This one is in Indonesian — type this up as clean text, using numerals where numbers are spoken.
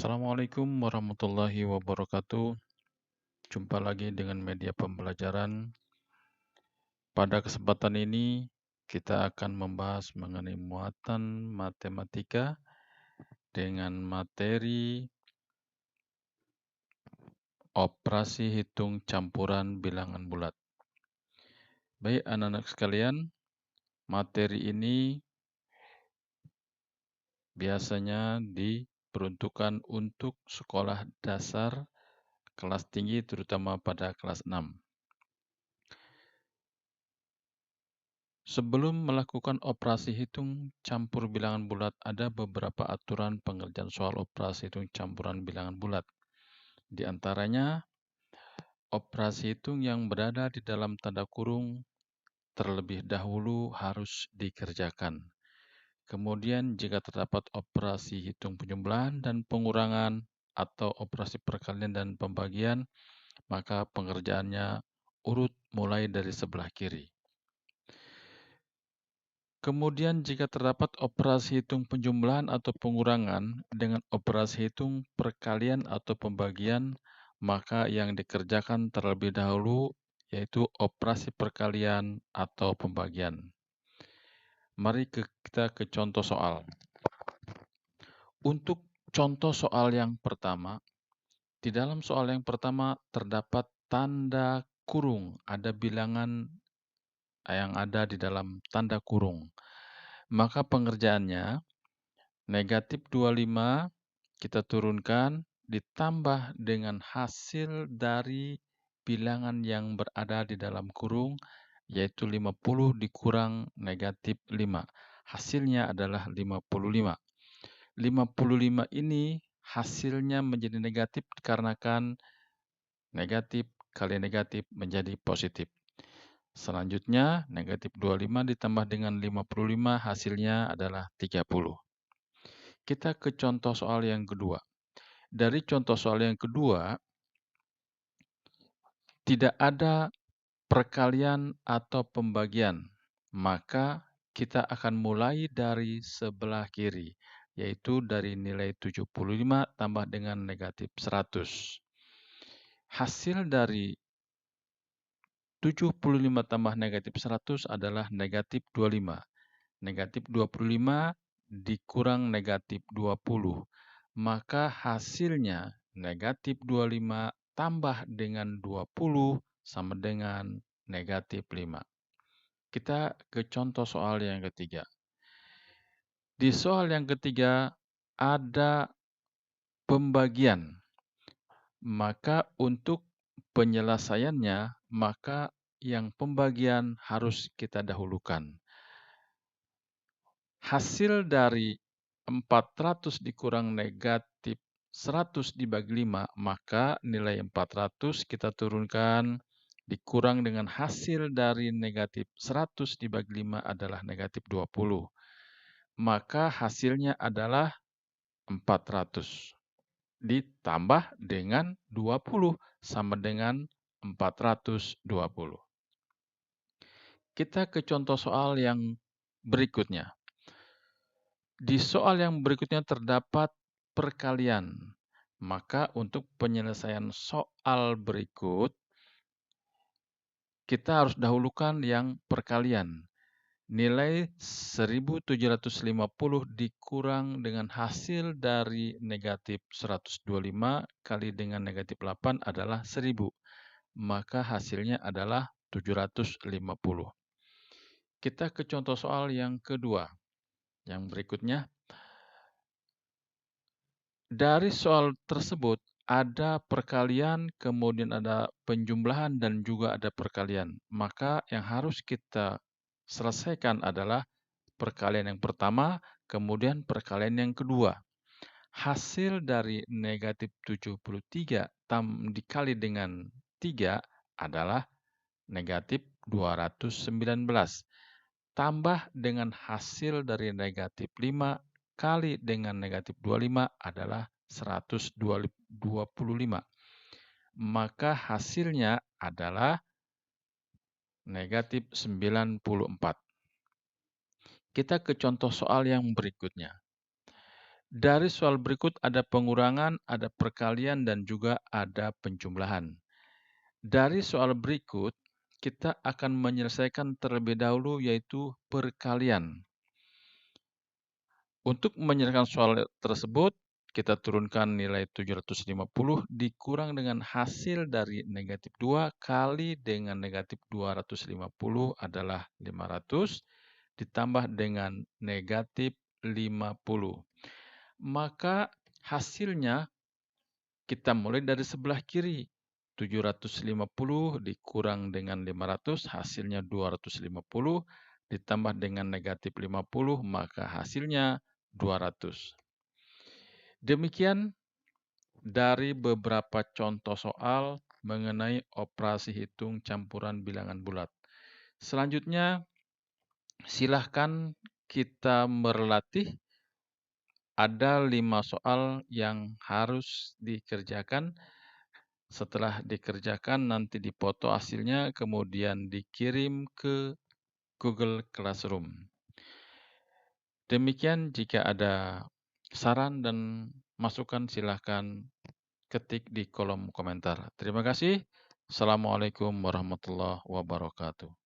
Assalamualaikum warahmatullahi wabarakatuh. Jumpa lagi dengan media pembelajaran. Pada kesempatan ini, kita akan membahas mengenai muatan matematika dengan materi operasi hitung campuran bilangan bulat. Baik anak-anak sekalian, materi ini biasanya diperuntukkan untuk sekolah dasar kelas tinggi terutama pada kelas 6. Sebelum melakukan operasi hitung campur bilangan bulat, ada beberapa aturan pengerjaan soal operasi hitung campuran bilangan bulat. Di antaranya, operasi hitung yang berada di dalam tanda kurung terlebih dahulu harus dikerjakan. Kemudian, jika terdapat operasi hitung penjumlahan dan pengurangan atau operasi perkalian dan pembagian, maka pengerjaannya urut mulai dari sebelah kiri. Kemudian jika terdapat operasi hitung penjumlahan atau pengurangan dengan operasi hitung perkalian atau pembagian, maka yang dikerjakan terlebih dahulu yaitu operasi perkalian atau pembagian. Mari kita ke contoh soal. Untuk contoh soal yang pertama, di dalam soal yang pertama terdapat tanda kurung, ada bilangan yang ada di dalam tanda kurung. Maka pengerjaannya, negatif 25 kita turunkan ditambah dengan hasil dari bilangan yang berada di dalam kurung, yaitu 50 dikurang negatif 5. Hasilnya adalah 55. 55 ini hasilnya menjadi negatif dikarenakan negatif kali negatif menjadi positif. Selanjutnya, negatif 25 ditambah dengan 55 hasilnya adalah 30. Kita ke contoh soal yang kedua. Dari contoh soal yang kedua, tidak ada perkalian atau pembagian. Maka kita akan mulai dari sebelah kiri, yaitu dari nilai 75 tambah dengan negatif 100. Hasil dari 75 tambah negatif 100 adalah negatif 25. Negatif 25 dikurang negatif 20. Maka hasilnya negatif 25 tambah dengan 20 sama dengan negatif 5. Kita ke contoh soal yang ketiga. Di soal yang ketiga ada pembagian. Maka untuk penyelesaiannya, maka yang pembagian harus kita dahulukan. Hasil dari 400 dikurang negatif 100 dibagi 5, maka nilai 400 kita turunkan dikurang dengan hasil dari negatif 100 dibagi 5 adalah negatif 20. Maka hasilnya adalah 400 ditambah dengan 20 sama dengan 420. Kita ke contoh soal yang berikutnya. Di soal yang berikutnya terdapat perkalian. Maka untuk penyelesaian soal berikut, kita harus dahulukan yang perkalian. Nilai 1750 dikurang dengan hasil dari negatif 125 kali dengan negatif 8 adalah 1000. Maka hasilnya adalah 750. Kita ke contoh soal yang kedua. Yang berikutnya, dari soal tersebut ada perkalian, kemudian ada penjumlahan, dan juga ada perkalian. Maka yang harus kita selesaikan adalah perkalian yang pertama, kemudian perkalian yang kedua. Hasil dari negatif 73 dikali dengan 3 adalah negatif 219. Tambah dengan hasil dari negatif 5 kali dengan negatif 25 adalah 125. Maka hasilnya adalah negatif 94. Kita ke contoh soal yang berikutnya. Dari soal berikut ada pengurangan, ada perkalian, dan juga ada penjumlahan. Dari soal berikut, kita akan menyelesaikan terlebih dahulu yaitu perkalian. Untuk menyelesaikan soal tersebut, kita turunkan nilai 750 dikurang dengan hasil dari negatif 2 kali dengan negatif 250 adalah 500 ditambah dengan negatif 50. Maka hasilnya kita mulai dari sebelah kiri. 750 dikurang dengan 500 hasilnya 250 ditambah dengan negatif 50 maka hasilnya 200. Demikian dari beberapa contoh soal mengenai operasi hitung campuran bilangan bulat. Selanjutnya, silahkan kita berlatih. Ada 5 soal yang harus dikerjakan. Setelah dikerjakan, nanti dipoto hasilnya, kemudian dikirim ke Google Classroom. Demikian, jika ada saran dan masukan, silahkan ketik di kolom komentar. Terima kasih. Assalamualaikum warahmatullahi wabarakatuh.